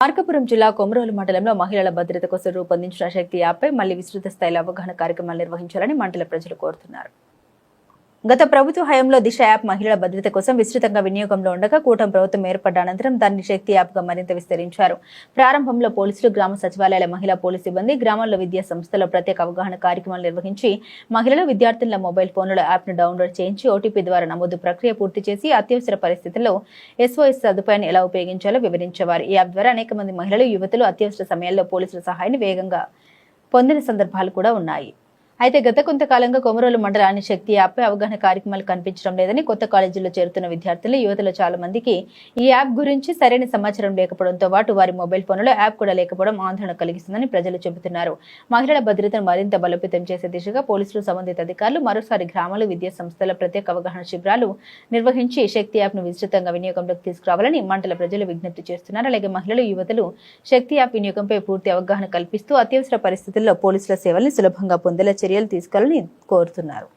మార్కాపురం జిల్లా కొమరోలు మండలంలో మహిళల భద్రత కోసం రూపొందించిన శక్తి యాప్పై మళ్లీ విస్తృత స్థాయిలో అవగాహన కార్యక్రమాలు నిర్వహించాలని మండల ప్రజలు కోరుతున్నారు. గత ప్రభుత్వ హయాంలో దిశ యాప్ మహిళల భద్రత కోసం విస్తృతంగా వినియోగంలో ఉండగా కూటమి ప్రభుత్వం ఏర్పడ్డ అనంతరం దాన్ని శక్తి యాప్గా మరింత విస్తరించారు. ప్రారంభంలో పోలీసులు, గ్రామ సచివాలయాల మహిళా పోలీసు సిబ్బంది, గ్రామాల్లో విద్యా సంస్థల్లో ప్రత్యేక అవగాహన కార్యక్రమాలు నిర్వహించి మహిళలు, విద్యార్థుల మొబైల్ ఫోన్లలో యాప్ను డౌన్లోడ్ చేయించి ఓటీపీ ద్వారా నమోదు ప్రక్రియ పూర్తి చేసి అత్యవసర పరిస్థితుల్లో SOS సదుపాయాన్ని ఎలా ఉపయోగించాలో వివరించేవారు. ఈ యాప్ ద్వారా అనేక మంది మహిళలు, యువతులు అత్యవసర సమయాల్లో పోలీసుల సహాయాన్ని వేగంగా పొందిన సందర్భాలు కూడా ఉన్నాయి. అయితే గత కొంతకాలంగా కొమరోలు మండలాన్ని శక్తి యాప్పై అవగాహన కార్యక్రమాలు కనిపించడం లేదని, కొత్త కాలేజీల్లో చేరుతున్న విద్యార్థులు, యువతలు చాలా మందికి ఈ యాప్ గురించి సరైన సమాచారం లేకపోవడంతో పాటు వారి మొబైల్ ఫోన్లలో యాప్ కూడా లేకపోవడం ఆందోళన కలిగిస్తుందని ప్రజలు చెబుతున్నారు. మహిళల భద్రతను మరింత బలోపేతం చేసే దిశగా పోలీసులు, సంబంధిత అధికారులు మరోసారి గ్రామాలు, విద్యా సంస్థల ప్రత్యేక అవగాహన శిబిరాలు నిర్వహించి శక్తి యాప్ను విస్తృతంగా వినియోగంలోకి తీసుకురావాలని మండల ప్రజలు విజ్ఞప్తి చేస్తున్నారు. అలాగే మహిళలు, యువతలు శక్తి యాప్ వినియోగంపై పూర్తి అవగాహన కల్పిస్తూ అత్యవసర పరిస్థితుల్లో పోలీసుల సేవల్ని సులభంగా పొందేలా చర్యలు తీసుకోవాలని కోరుతున్నారు.